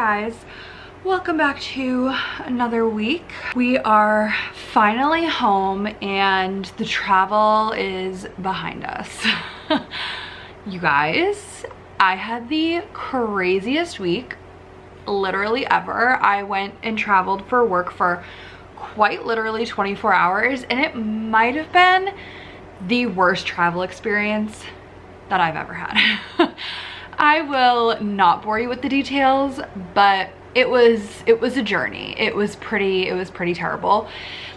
guys, welcome back to another week. We are finally home and the travel is behind us. You guys, I had the craziest week literally ever. I went and traveled for work for quite literally 24 hours and it might have been the worst travel experience that I've ever had. I will not bore you with the details, but it was a journey. It was pretty terrible.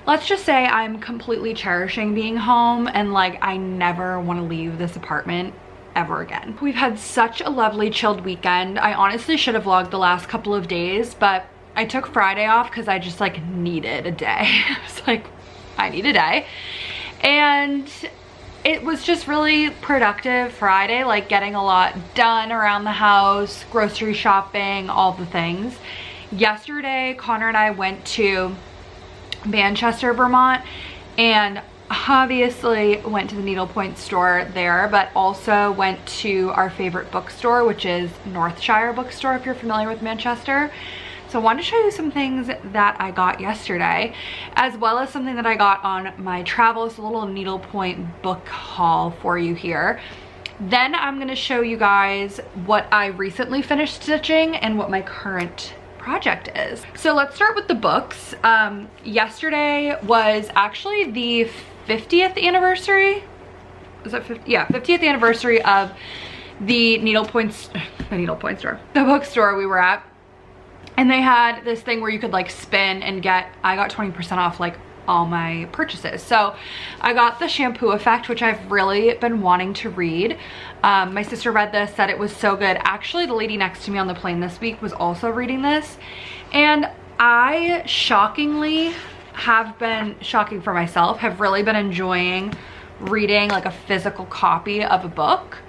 Let's just say I'm completely cherishing being home and like I never want to leave this apartment ever again. We've had such a lovely chilled weekend. I honestly should have vlogged the last couple of days, but I took Friday off because I just like needed a day. It's like, I need a day. And it was just really productive Friday, like getting a lot done around the house, grocery shopping, all the things. Yesterday, Connor and I went to Manchester, Vermont, and obviously went to the Needlepoint store there, but also went to our favorite bookstore, which is Northshire Bookstore, if you're familiar with Manchester. So I wanted to show you some things that I got yesterday, as well as something that I got on my travels, a little Needlepoint book haul for you here. Then I'm gonna show you guys what I recently finished stitching and what my current project is. So let's start with the books. Yesterday was actually the 50th anniversary. Is that 50? Yeah, 50th anniversary of the the bookstore we were at. And they had this thing where you could like spin and I got 20% off like all my purchases. So I got The Shampoo Effect, which I've really been wanting to read. My sister read this, said it was so good. Actually, the lady next to me on the plane this week was also reading this. And I shockingly have been, shocking for myself, have really been enjoying reading like a physical copy of a book.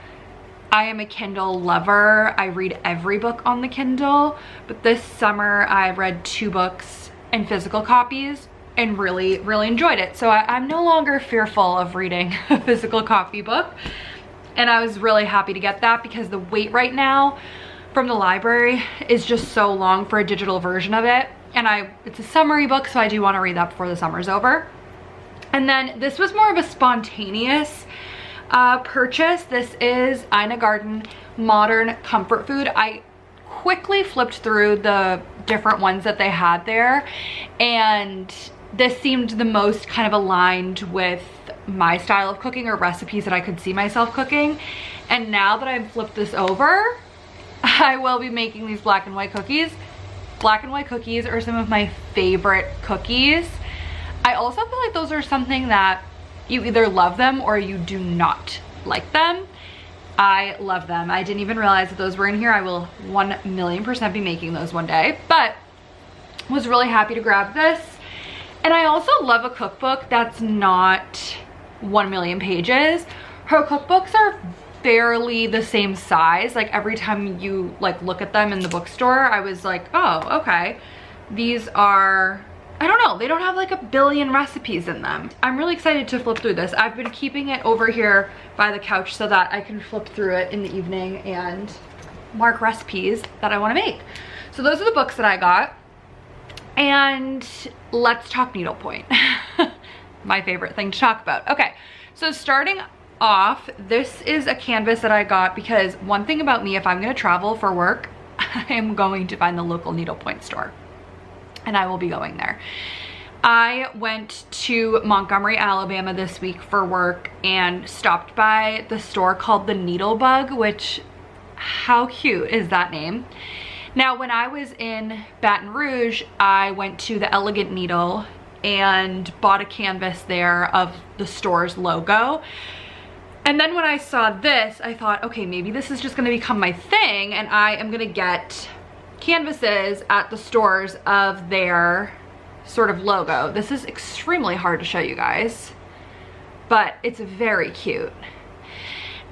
I am a Kindle lover. I read every book on the Kindle, but this summer I read 2 books in physical copies and really enjoyed it. So I'm no longer fearful of reading a physical copy book. And I was really happy to get that because the wait right now from the library is just so long for a digital version of it. And it's a summary book, so I do want to read that before the summer's over. And then this was more of a spontaneous purchase. This is Ina Garden Modern Comfort Food. I quickly flipped through the different ones that they had there, and this seemed the most kind of aligned with my style of cooking or recipes that I could see myself cooking. And now that I've flipped this over, I will be making these black and white cookies. Black and white cookies are some of my favorite cookies. I also feel like those are something that you either love them or you do not like them. I love them. I didn't even realize that those were in here. I will 1,000,000% be making those one day, but was really happy to grab this. And I also love a cookbook that's not 1,000,000 pages. Her cookbooks are barely the same size. Like every time you like look at them in the bookstore, I was like, oh, okay. These are, I don't know, they don't have like 1 billion recipes in them. I'm really excited to flip through this. I've been keeping it over here by the couch so that I can flip through it in the evening and mark recipes that I want to make. So those are the books that I got. And let's talk needlepoint. My favorite thing to talk about. Okay, so starting off, this is a canvas that I got because one thing about me, if I'm going to travel for work, I am going to find the local needlepoint store. And I will be going there. I went to Montgomery, Alabama this week for work and stopped by the store called the Needlebug, which, how cute is that name? Now, when I was in Baton Rouge, I went to the Elegant Needle and bought a canvas there of the store's logo. And then when I saw this, I thought, okay, maybe this is just gonna become my thing and I am gonna get canvases at the stores of their sort of logo. This is extremely hard to show you guys, but it's very cute.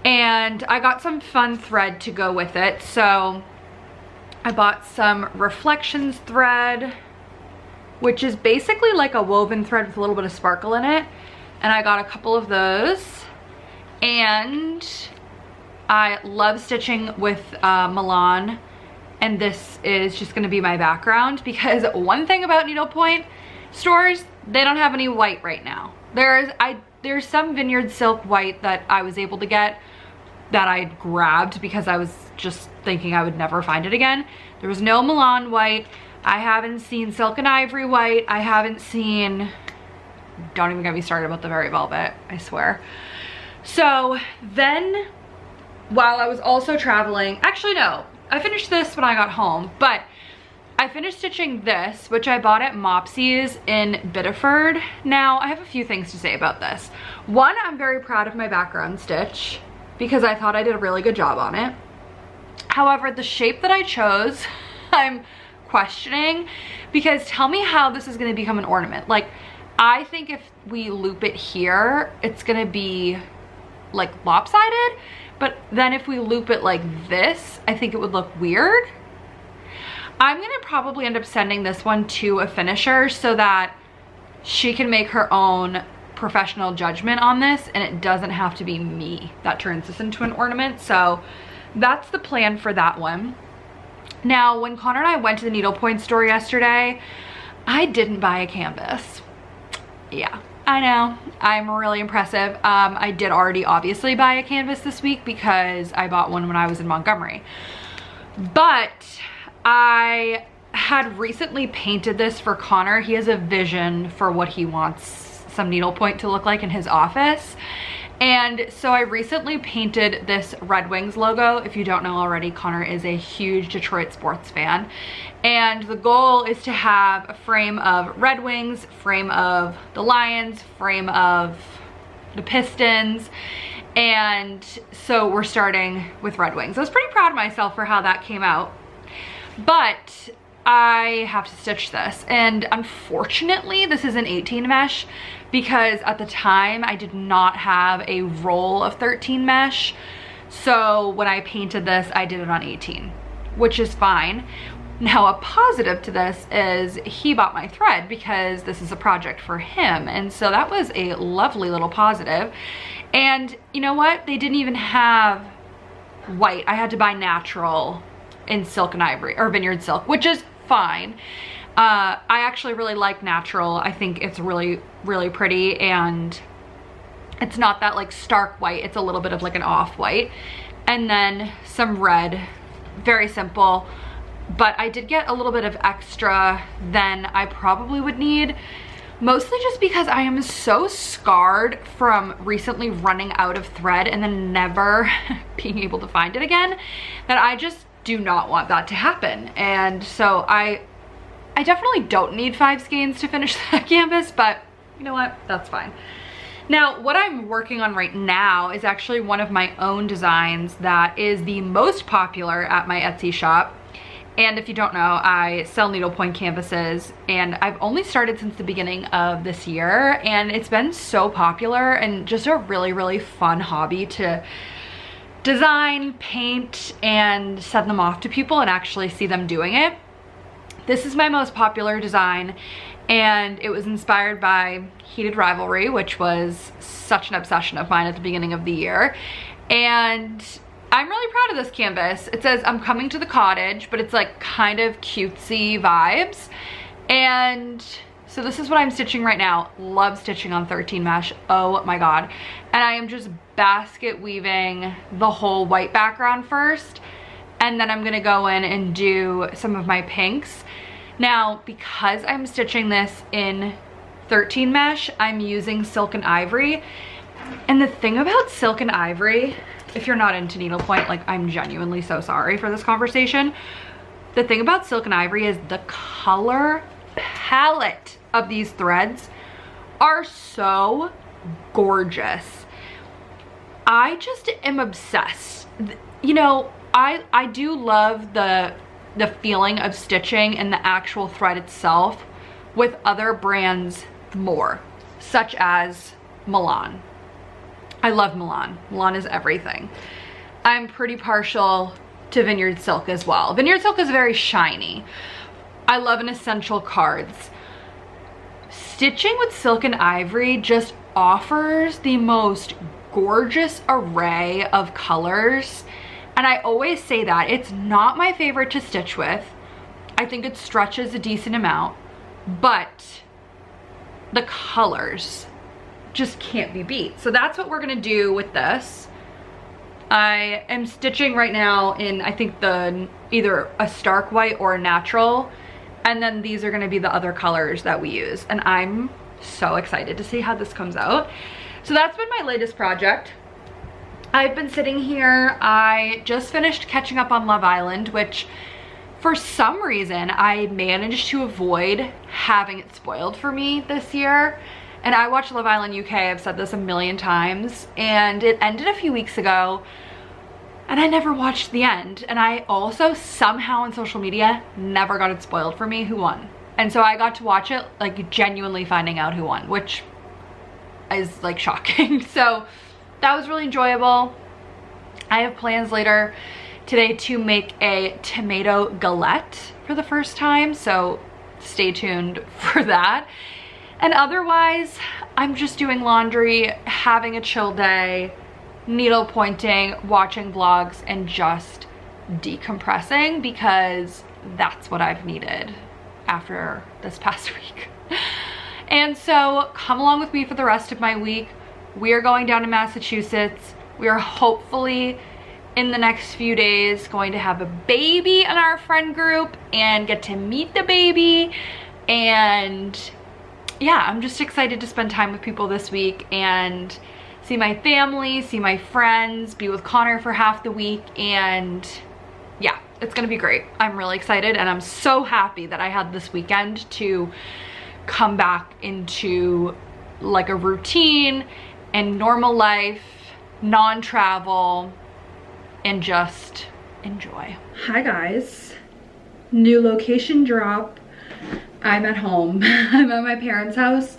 And I got some fun thread to go with it. So I bought some reflections thread, which is basically like a woven thread with a little bit of sparkle in it. And I got a couple of those. And I love stitching with Milan and this is just gonna be my background, because one thing about Needlepoint stores, they don't have any white right now. There's some Vineyard Silk white that I was able to get that I grabbed because I was just thinking I would never find it again. There was no Milan white. I haven't seen Silk and Ivory white. I haven't seen, don't even get me started about the Very Velvet, I swear. So then, while I was also traveling, actually no, I finished this when I got home, but I finished stitching this, which I bought at Mopsy's in Biddeford. Now, I have a few things to say about this. One, I'm very proud of my background stitch because I thought I did a really good job on it. However, the shape that I chose, I'm questioning, because tell me how this is gonna become an ornament. Like, I think if we loop it here, it's gonna be like lopsided, but then if we loop it like this, I think it would look weird. I'm gonna probably end up sending this one to a finisher so that she can make her own professional judgment on this, and it doesn't have to be me that turns this into an ornament. So that's the plan for that one. Now, when Connor and I went to the Needlepoint store yesterday, I didn't buy a canvas. Yeah, I know, I'm really impressive. I did already obviously buy a canvas this week because I bought one when I was in Montgomery. But I had recently painted this for Connor. He has a vision for what he wants some needlepoint to look like in his office. And so I recently painted this Red Wings logo. If you don't know already, Connor is a huge Detroit sports fan. And the goal is to have a frame of Red Wings, frame of the Lions, frame of the Pistons. And so we're starting with Red Wings. I was pretty proud of myself for how that came out. But I have to stitch this, and unfortunately this is an 18 mesh because at the time I did not have a roll of 13 mesh. So when I painted this, I did it on 18, which is fine. Now, a positive to this is he bought my thread because this is a project for him, and so that was a lovely little positive. And you know what? They didn't even have white. I had to buy natural in Silk and Ivory, or Vineyard Silk, which is fine. I actually really like natural. I think it's really, really pretty, and it's not that like stark white. It's a little bit of like an off-white. And then some red, very simple. But I did get a little bit of extra than I probably would need, mostly just because I am so scarred from recently running out of thread and then never being able to find it again, that I just do not want that to happen. And so I definitely don't need 5 skeins to finish that canvas, but you know what, that's fine. Now, what I'm working on right now is actually one of my own designs that is the most popular at my Etsy shop. And if you don't know, I sell needlepoint canvases, and I've only started since the beginning of this year, and it's been so popular and just a really, really fun hobby to design, paint, and send them off to people and actually see them doing it. This is my most popular design, and it was inspired by Heated Rivalry, which was such an obsession of mine at the beginning of the year. And I'm really proud of this canvas. It says, "I'm coming to the cottage," but it's like kind of cutesy vibes. And so this is what I'm stitching right now. Love stitching on 13 mesh, oh my God. And I am just basket weaving the whole white background first, and then I'm gonna go in and do some of my pinks. Now, because I'm stitching this in 13 mesh, I'm using Silk and Ivory. And the thing about Silk and Ivory, if you're not into needlepoint, like, I'm genuinely so sorry for this conversation. The thing about Silk and Ivory is the color palette of these threads are so gorgeous. I just am obsessed. You know, I do love the feeling of stitching and the actual thread itself with other brands more, such as Milan. I love Milan. Milan is everything. I'm pretty partial to Vineyard Silk as well. Vineyard Silk is very shiny. I love an Essential Cards. Stitching with Silk and Ivory just offers the most gorgeous array of colors, And I always say that it's not my favorite to stitch with. I think it stretches a decent amount, but the colors just can't be beat. So that's what we're gonna do with this. I am stitching right now in, I think, either a stark white or a natural, and then these are gonna be the other colors that we use. And I'm so excited to see how this comes out. So that's been my latest project. I've been sitting here. I just finished catching up on Love Island, which for some reason I managed to avoid having it spoiled for me this year. And I watch Love Island UK, I've said this a million times, and it ended a few weeks ago and I never watched the end. And I also somehow on social media never got it spoiled for me who won. And so I got to watch it, like genuinely finding out who won, which is like shocking. So that was really enjoyable. I have plans later today to make a tomato galette for the first time, so stay tuned for that. And otherwise, I'm just doing laundry, having a chill day, needle pointing, watching vlogs, and just decompressing, because that's what I've needed after this past week. And so come along with me for the rest of my week. We are going down to Massachusetts. We are hopefully in the next few days going to have a baby in our friend group and get to meet the baby. And yeah, I'm just excited to spend time with people this week and see my family, see my friends, be with Connor for half the week. And yeah, it's gonna be great. I'm really excited, and I'm so happy that I had this weekend to come back into like a routine and normal life, non-travel, and just enjoy. Hi guys, new location drop. I'm at home. I'm at my parents' house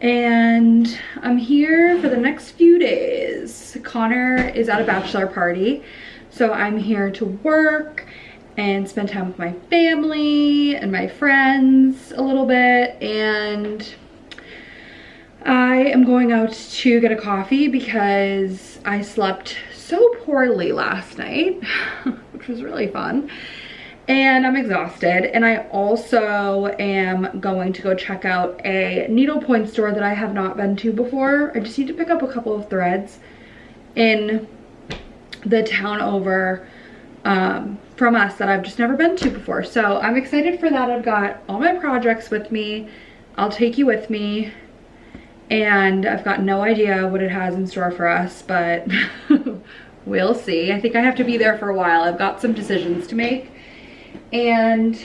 and I'm here for the next few days. Connor is at a bachelor party, so I'm here to work and spend time with my family and my friends a little bit. And I am going out to get a coffee because I slept so poorly last night, which was really fun. And I'm exhausted. And I also am going to go check out a needlepoint store that I have not been to before. I just need to pick up a couple of threads in the town over from us that I've just never been to before. So I'm excited for that. I've got all my projects with me. I'll take you with me. And I've got no idea what it has in store for us, but we'll see. I think I have to be there for a while. I've got some decisions to make. And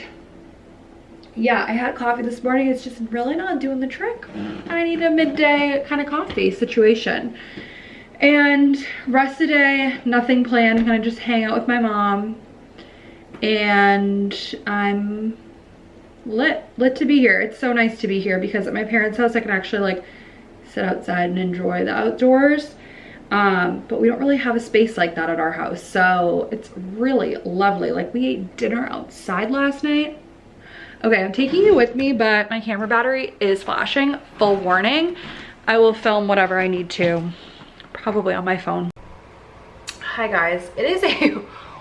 yeah, I had coffee this morning. It's just really not doing the trick. I need a midday kind of coffee situation. And rest of the day, nothing planned. I'm gonna just hang out with my mom. And I'm lit to be here. It's so nice to be here because at my parents' house I can actually like sit outside and enjoy the outdoors. But we don't really have a space like that at our house, so it's really lovely. Like, we ate dinner outside last night. Okay, I'm taking you with me, but my camera battery is flashing. Full warning, I will film whatever I need to, probably on my phone. Hi guys, it is a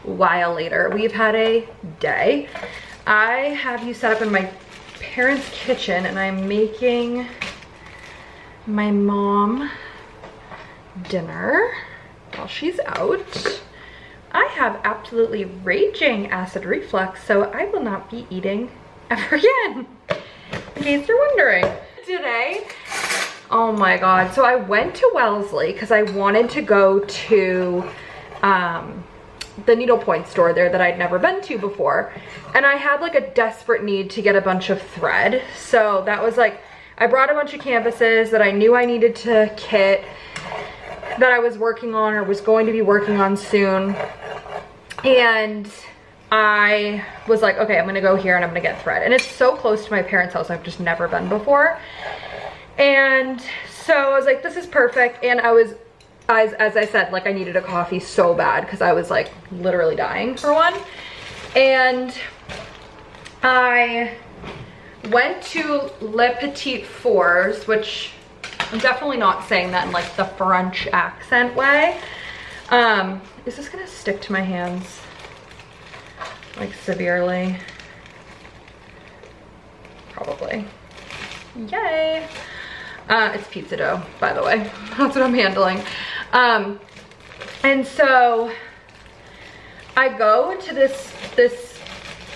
while later. We've had a day. I have you set up in my parents' kitchen, and I'm making my mom dinner while she's out. I have absolutely raging acid reflux, so I will not be eating ever again, in case you're wondering. Today, oh my god, so I went to Wellesley because I wanted to go to the needlepoint store there that I'd never been to before, and I had like a desperate need to get a bunch of thread. So that was like, I brought a bunch of canvases that I knew I needed to kit, that I was working on or was going to be working on soon. And I was like, okay, I'm gonna go here and I'm gonna get thread. And it's so close to my parents' house, I've just never been before. And so I was like, this is perfect. And I was, as I said, like I needed a coffee so bad because I was like literally dying for one. And I went to Le Petit Fours, which I'm definitely not saying that in like the French accent way. is this gonna stick to my hands? Like severely? Probably. Yay. It's pizza dough, by the way. That's what I'm handling. And so I go to this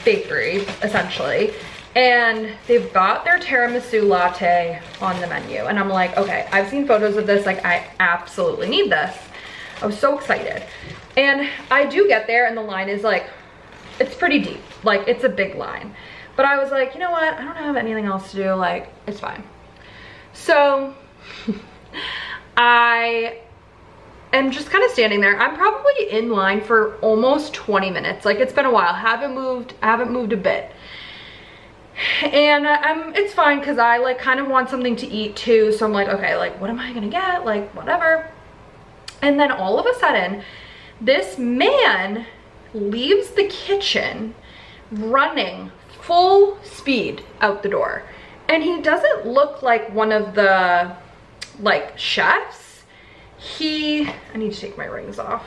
bakery, essentially, and they've got their tiramisu latte on the menu. And I'm like, okay, I've seen photos of this, like I absolutely need this. I was so excited. And I do get there and the line is like, it's pretty deep. Like it's a big line. But I was like, you know what? I don't have anything else to do. Like, it's fine. So I am just kind of standing there. I'm probably in line for almost 20 minutes. Like it's been a while. I haven't moved a bit. And it's fine because I like kind of want something to eat too. So I'm like, okay, like what am I gonna get? Like whatever. And then all of a sudden, this man leaves the kitchen running full speed out the door. And he doesn't look like one of the like chefs. I need to take my rings off.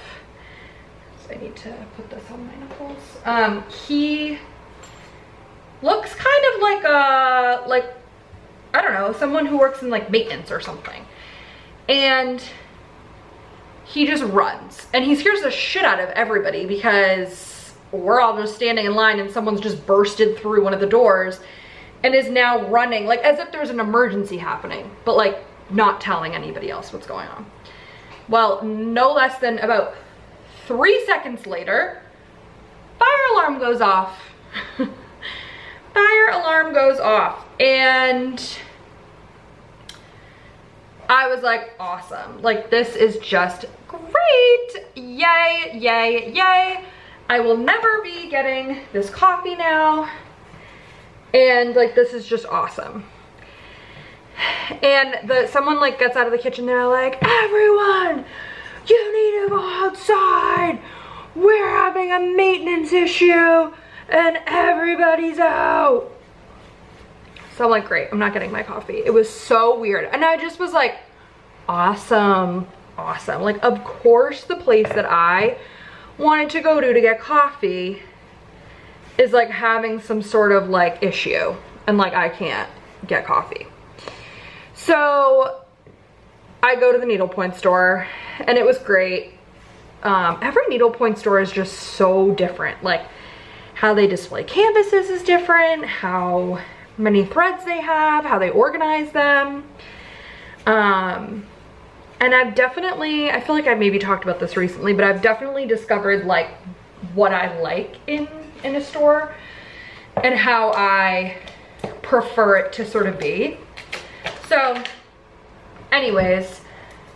So I need to put this on my nipples. He looks kind of like I don't know, someone who works in like maintenance or something. And he just runs and he scares the shit out of everybody because we're all just standing in line and someone's just bursted through one of the doors and is now running like as if there's an emergency happening, but like not telling anybody else what's going on. Well, no less than about 3 seconds later, fire alarm goes off. Fire alarm goes off. And I was like, awesome. Like, this is just great. Yay, yay, yay. I will never be getting this coffee now. And like, this is just awesome. And someone like gets out of the kitchen, they're like, everyone, you need to go outside. We're having a maintenance issue and everybody's out. So I'm like, great, I'm not getting my coffee. It was so weird. And I just was like, awesome, awesome. Like, of course the place that I wanted to go to get coffee is like having some sort of like issue and like I can't get coffee. So I go to the Needlepoint store and it was great. Every Needlepoint store is just so different. Like how they display canvases is different, how many threads they have, how they organize them. And I've definitely, I feel like I've maybe talked about this recently, but I've definitely discovered like what I like in a store and how I prefer it to sort of be. So anyways,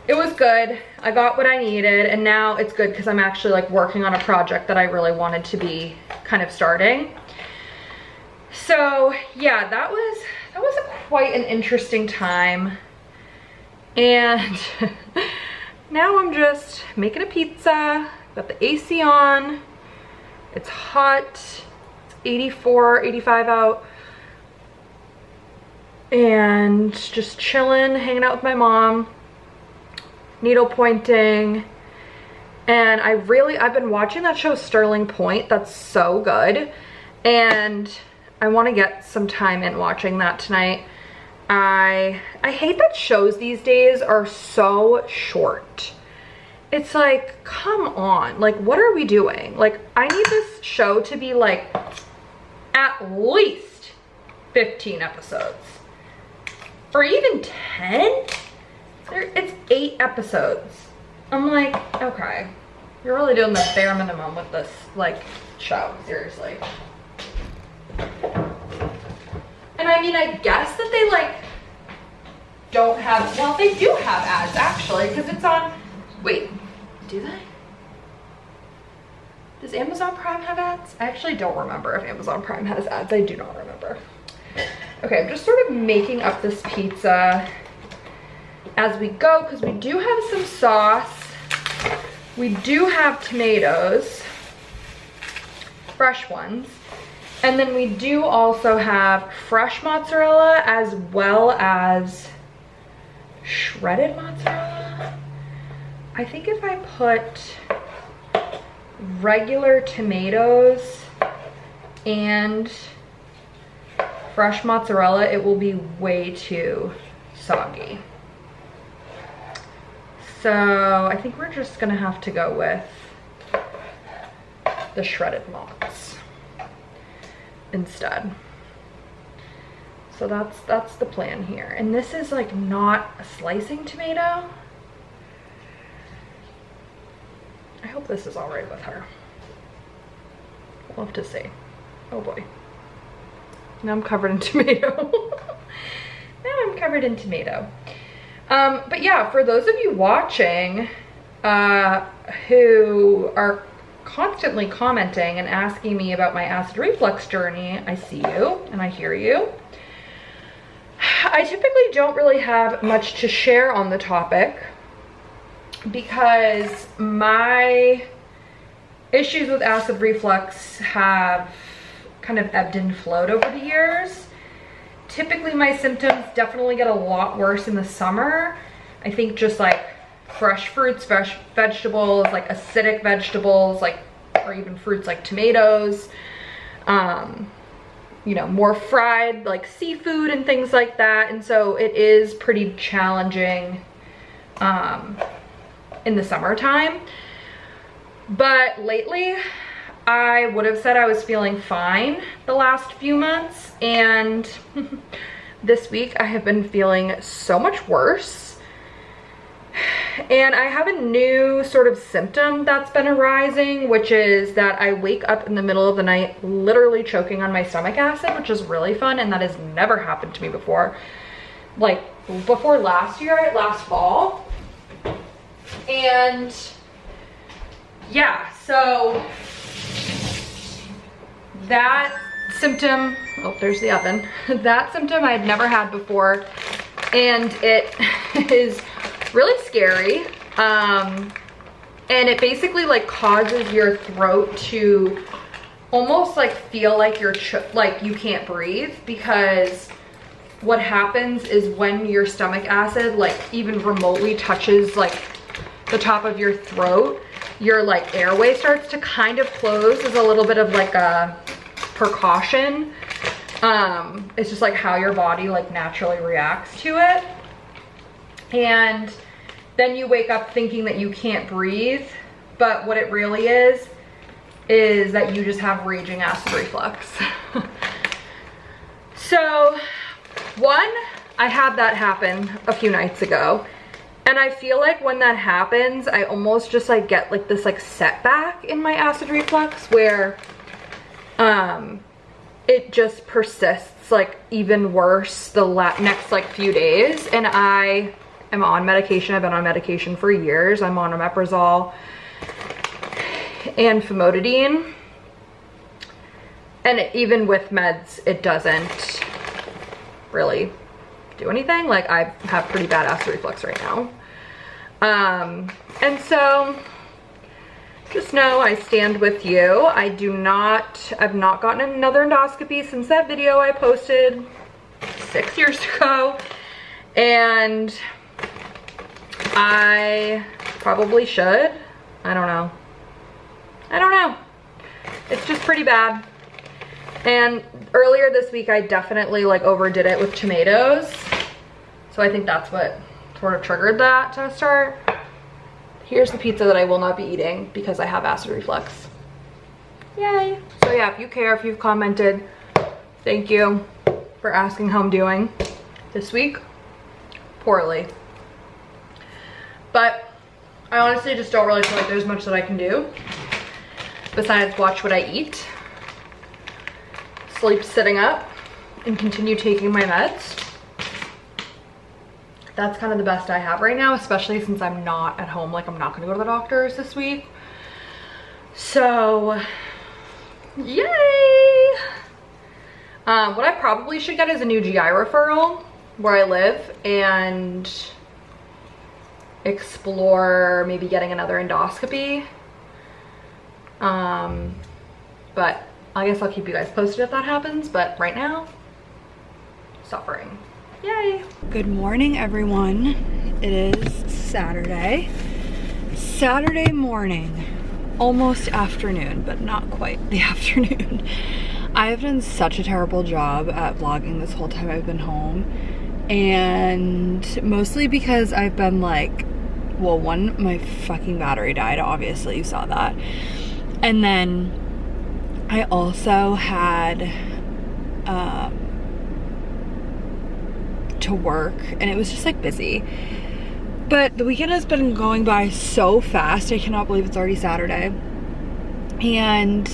it was good. I got what I needed and now it's good because I'm actually like working on a project that I really wanted to be kind of starting. So yeah, that was quite an interesting time. And now I'm just making a pizza. Got the AC on. It's hot. It's 84, 85 out. And just chilling, hanging out with my mom, needle pointing. And I've been watching that show Sterling Point. That's so good. And I want to get some time in watching that tonight. I hate that shows these days are so short. It's like, come on, like what are we doing? Like I need this show to be like at least 15 episodes. Or even 10? It's 8 episodes. I'm like, okay, you're really doing the bare minimum with this like show, seriously. And I mean, I guess that they like don't have, well, they do have ads actually, because it's on, wait, do they? Does Amazon Prime have ads? I actually don't remember if Amazon Prime has ads. I do not remember. Okay, I'm just sort of making up this pizza as we go because we do have some sauce. We do have tomatoes, fresh ones. And then we do also have fresh mozzarella as well as shredded mozzarella. I think if I put regular tomatoes and fresh mozzarella, it will be way too soggy. So I think we're just gonna have to go with the shredded mozz instead. So that's the plan here. And this is like not a slicing tomato. I hope this is all right with her. We'll have to see. Oh boy. Now I'm covered in tomato. Now I'm covered in tomato. But yeah, for those of you watching who are constantly commenting and asking me about my acid reflux journey, I see you and I hear you. I typically don't really have much to share on the topic because my issues with acid reflux have kind of ebbed and flowed over the years. Typically my symptoms definitely get a lot worse in the summer. I think just like fresh fruits, fresh vegetables, like acidic vegetables, like, or even fruits like tomatoes, you know, more fried like seafood and things like that. And so it is pretty challenging in the summertime. But lately I would have said I was feeling fine the last few months, and this week I have been feeling so much worse. And I have a new sort of symptom that's been arising, which is that I wake up in the middle of the night literally choking on my stomach acid, which is really fun, and that has never happened to me before. Like before last year, last fall. And yeah, so that symptom, oh, there's the oven. That symptom I had never had before, and it is really scary. And it basically like causes your throat to almost like feel like you're like you can't breathe, because what happens is when your stomach acid like even remotely touches like the top of your throat, your like airway starts to kind of close as a little bit of like a precaution. It's just like how your body like naturally reacts to it. And then you wake up thinking that you can't breathe, but what it really is that you just have raging acid reflux. So one, I had that happen a few nights ago. And I feel like when that happens, I almost just like get like this like setback in my acid reflux where it just persists like even worse the next like few days. And I am on medication. I've been on medication for years. I'm on omeprazole and famotidine. And even with meds, it doesn't really do anything. Like I have pretty bad acid reflux right now. And so just know I stand with you. I've not gotten another endoscopy since that video I posted 6 years ago. And I probably should. I don't know. It's just pretty bad. And earlier this week, I definitely like overdid it with tomatoes. So I think that's what sort of triggered that to start. Here's the pizza that I will not be eating because I have acid reflux. Yay. So yeah, if you care, if you've commented, thank you for asking how I'm doing this week. Poorly. But I honestly just don't really feel like there's much that I can do besides watch what I eat, sleep sitting up, and continue taking my meds. That's kind of the best I have right now, especially since I'm not at home. Like I'm not gonna go to the doctors this week. So, yay! What I probably should get is a new GI referral where I live and explore maybe getting another endoscopy. But I guess I'll keep you guys posted if that happens. But right now, suffering. Yay! Good morning, everyone. It is Saturday morning. almost afternoon, but not quite the afternoon. I have done such a terrible job at vlogging this whole time I've been home, and mostly because I've been like, well, one, my fucking battery died, obviously, you saw that, and then I also had to work, and it was just like busy. But the weekend has been going by so fast. I cannot believe it's already Saturday. And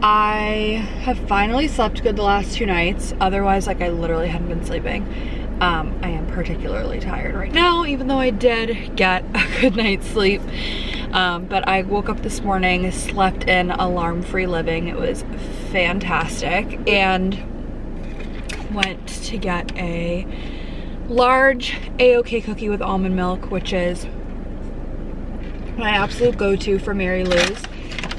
I have finally slept good the last 2 nights. Otherwise, like, I literally hadn't been sleeping. I am particularly tired right now, even though I did get a good night's sleep. But I woke up this morning, slept in alarm-free living. It was fantastic. And went to get a large A-OK cookie with almond milk, which is my absolute go-to for Mary Lou's.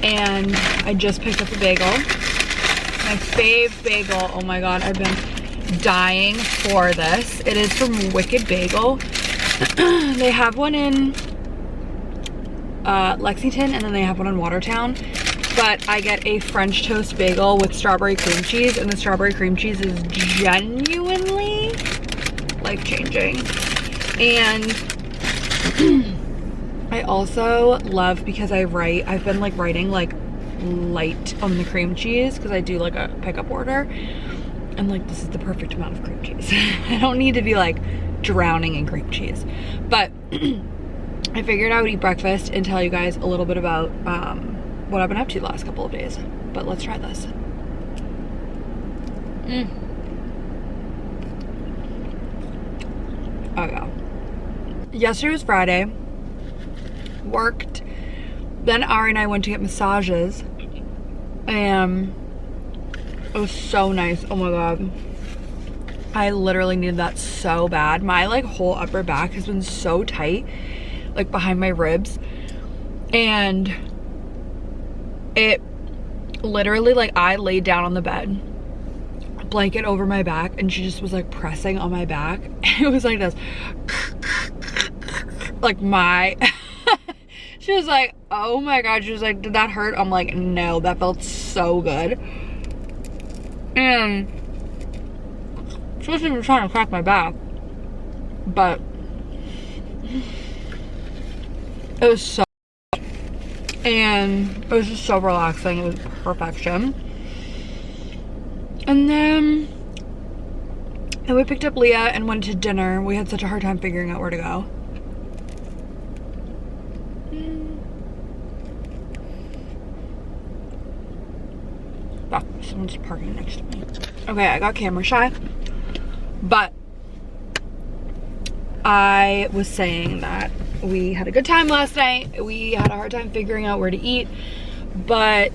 And I just picked up a bagel. My fave bagel. Oh my god, I've been dying for this. It is from Wicked Bagel. They have one in Lexington, and then they have one in Watertown. But I get a French toast bagel with strawberry cream cheese, and the strawberry cream cheese is genuinely life-changing. And I also love, because I've been like writing like light on the cream cheese because I do like a pickup order, and like this is the perfect amount of cream cheese. I don't need to be like drowning in cream cheese. But I figured I would eat breakfast and tell you guys a little bit about what I've been up to the last couple of days. But let's try this. Oh yeah. Yesterday was Friday. Worked. Then Ari and I went to get massages. And it was so nice. Oh my god. I literally needed that so bad. My like whole upper back has been so tight, like behind my ribs. And it literally, like, I laid down on the bed, blanket over my back, and she just was like pressing on my back. It was like this. Like my she was like, oh my god. She was like, did that hurt? I'm like, no, that felt so good. And she wasn't even trying to crack my back, but it was so, and it was just so relaxing. It was perfection. And then we picked up Leah and went to dinner. We had such a hard time figuring out where to go. Oh, someone's parking next to me. Okay, I got camera shy, but I was saying that we had a good time last night. We had a hard time figuring out where to eat, but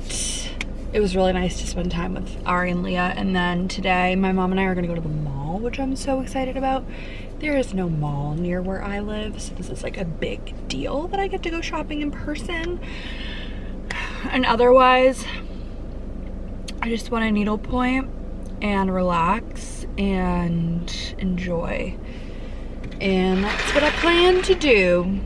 it was really nice to spend time with Ari and Leah. And then today, my mom and I are gonna go to the mall, which I'm so excited about. There is no mall near where I live, so this is like a big deal that I get to go shopping in person. And otherwise, I just want to needlepoint and relax and enjoy. And that's what I plan to do.